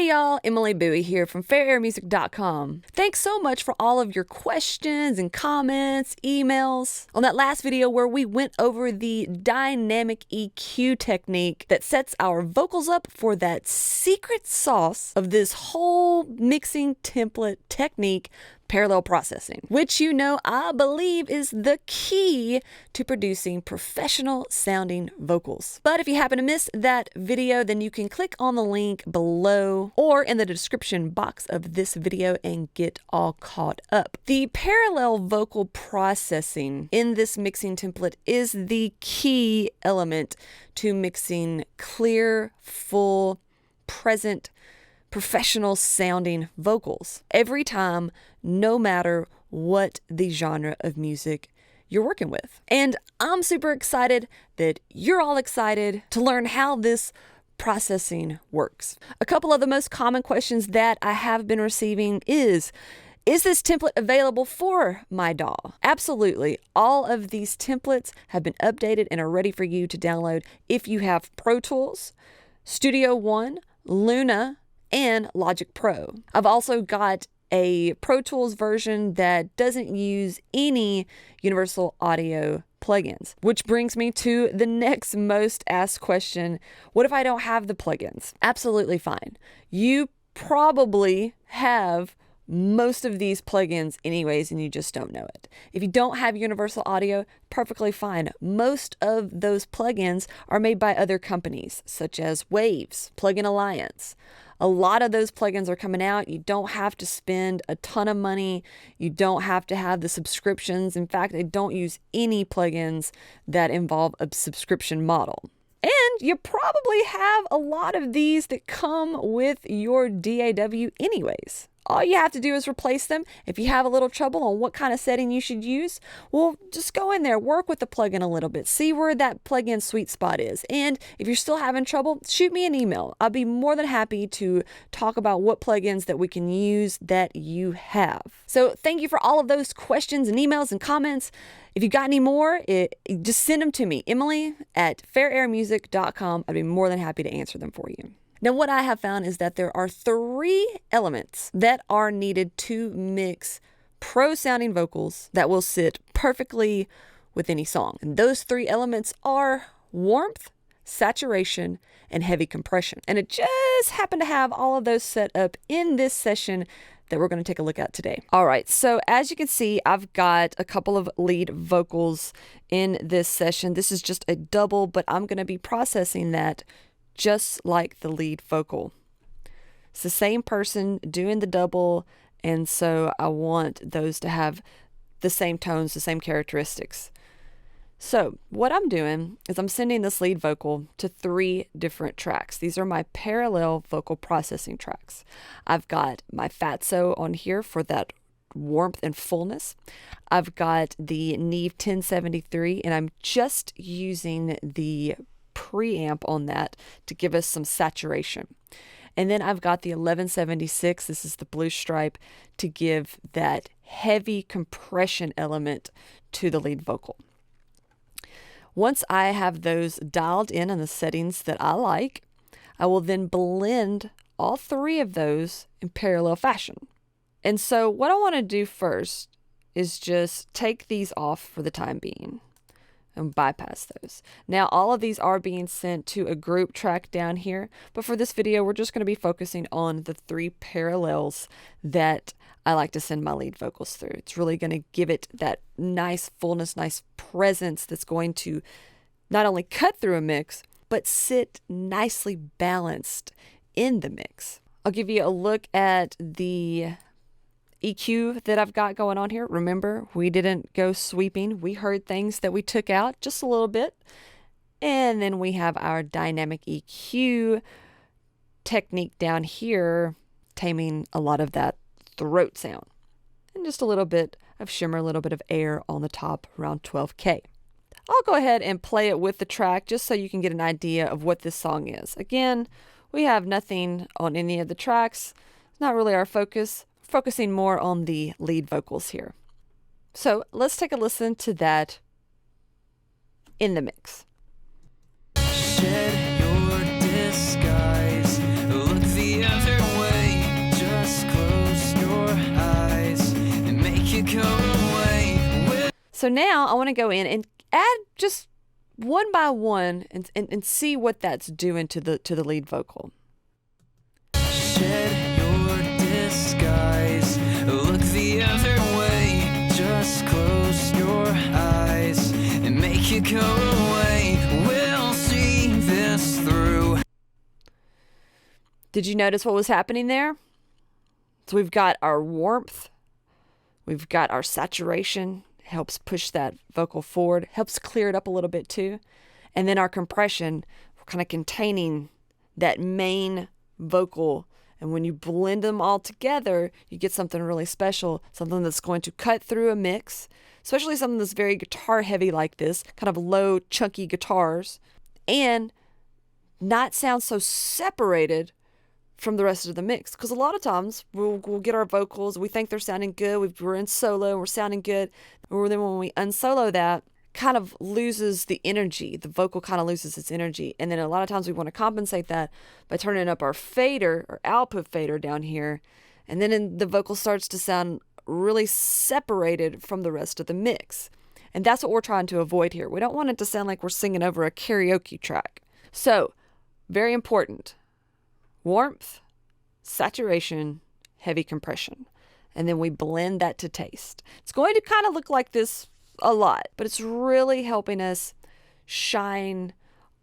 Hey y'all, Emily Bowie here from fairairmusic.com. Thanks so much for all of your questions and comments, emails. On that last video where we went over the dynamic EQ technique that sets our vocals up for that secret sauce of this whole mixing template technique, parallel processing, which I believe is the key to producing professional sounding vocals. But if you happen to miss that video, then you can click on the link below or in the description box of this video and get all caught up. The parallel vocal processing in this mixing template is the key element to mixing clear, full, present, professional sounding vocals every time, no matter what the genre of music you're working with. And I'm super excited that you're all excited to learn how this processing works. A couple of the most common questions that I have been receiving is this template available for my DAW? Absolutely. All of these templates have been updated and are ready for you to download if you have Pro Tools, Studio One, Luna, and Logic Pro. I've also got a Pro Tools version that doesn't use any Universal Audio plugins, which brings me to the next most asked question. What if I don't have the plugins? Absolutely fine. You probably have most of these plugins anyways, and you just don't know it. If you don't have Universal Audio, perfectly fine. Most of those plugins are made by other companies, such as Waves, Plugin Alliance. A lot of those plugins are coming out. You don't have to spend a ton of money. You don't have to have the subscriptions. In fact, they don't use any plugins that involve a subscription model. And you probably have a lot of these that come with your DAW anyways. All you have to do is replace them. If you have a little trouble on what kind of setting you should use, well, just go in there, work with the plugin a little bit, see where that plugin sweet spot is. And if you're still having trouble, shoot me an email. I'll be more than happy to talk about what plugins that we can use that you have. So thank you for all of those questions and emails and comments. If you got any more, just send them to me, Emily@fairairmusic.com. I'd be more than happy to answer them for you. Now, what I have found is that there are 3 elements that are needed to mix pro-sounding vocals that will sit perfectly with any song. And those 3 elements are warmth, saturation, and heavy compression. And it just happened to have all of those set up in this session that we're going to take a look at today. All right, so as you can see, I've got a couple of lead vocals in this session. This is just a double, but I'm going to be processing that just like the lead vocal. It's the same person doing the double, and so I want those to have the same tones, the same characteristics. So what I'm doing is I'm sending this lead vocal to 3 different tracks. These are my parallel vocal processing tracks. I've got my Fatso on here for that warmth and fullness. I've got the Neve 1073, and I'm just using the preamp on that to give us some saturation. And then I've got the 1176, this is the blue stripe, to give that heavy compression element to the lead vocal. Once I have those dialed in the settings that I like, I will then blend all 3 of those in parallel fashion. And so what I want to do first is just take these off for the time being and bypass those. Now, all of these are being sent to a group track down here, but for this video, we're just going to be focusing on the 3 parallels that I like to send my lead vocals through. It's really going to give it that nice fullness, nice presence that's going to not only cut through a mix, but sit nicely balanced in the mix. I'll give you a look at the EQ that I've got going on here. Remember, we didn't go sweeping. We heard things that we took out just a little bit. And then we have our dynamic EQ technique down here, taming a lot of that throat sound. And just a little bit of shimmer, a little bit of air on the top, around 12K. I'll go ahead and play it with the track just so you can get an idea of what this song is. Again, we have nothing on any of the tracks. It's not really our focus. Focusing more on the lead vocals here. So let's take a listen to that in the mix. Shed your disguise, look the other way. So now I want to go in and add just one by one and see what that's doing to the lead vocal. Shed your disguise, look the other way, just close your eyes and make it go away. We'll see this through. Did you notice what was happening there? So we've got our warmth, we've got our saturation, helps push that vocal forward, helps clear it up a little bit too. And then our compression, kind of containing that main vocal. And when you blend them all together, you get something really special, something that's going to cut through a mix, especially something that's very guitar heavy like this, kind of low, chunky guitars, and not sound so separated from the rest of the mix. Because a lot of times we'll get our vocals, we think they're sounding good, we're in solo and we're sounding good, or then when we unsolo that, kind of loses the energy. The vocal kind of loses its energy. And then a lot of times we want to compensate that by turning up our fader or output fader down here. And then the vocal starts to sound really separated from the rest of the mix. And that's what we're trying to avoid here. We don't want it to sound like we're singing over a karaoke track. So, very important. Warmth, saturation, heavy compression. And then we blend that to taste. It's going to kind of look like this a lot, but it's really helping us shine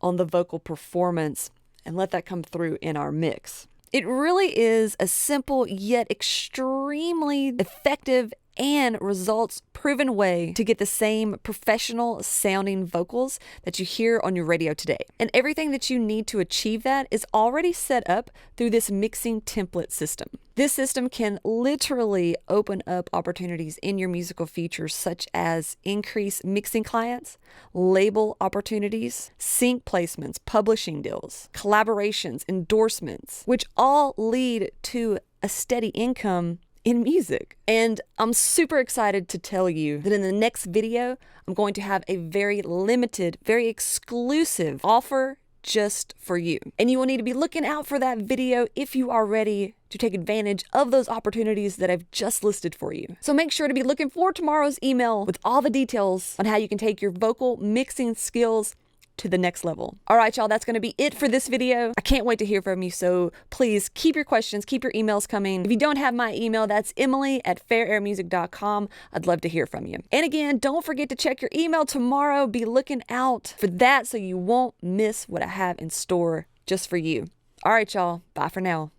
on the vocal performance and let that come through in our mix. It really is a simple yet extremely effective and results proven way to get the same professional sounding vocals that you hear on your radio today. And everything that you need to achieve that is already set up through this mixing template system. This system can literally open up opportunities in your musical features, such as increased mixing clients, label opportunities, sync placements, publishing deals, collaborations, endorsements, which all lead to a steady income in music. And I'm super excited to tell you that in the next video, I'm going to have a very limited, very exclusive offer just for you. And you will need to be looking out for that video if you are ready to take advantage of those opportunities that I've just listed for you. So make sure to be looking for tomorrow's email with all the details on how you can take your vocal mixing skills to the next level. All right, y'all, that's going to be it for this video. I can't wait to hear from you. So please keep your questions, keep your emails coming. If you don't have my email, that's emily@fairairmusic.com. I'd love to hear from you. And again, don't forget to check your email tomorrow. Be looking out for that so you won't miss what I have in store just for you. All right, y'all. Bye for now.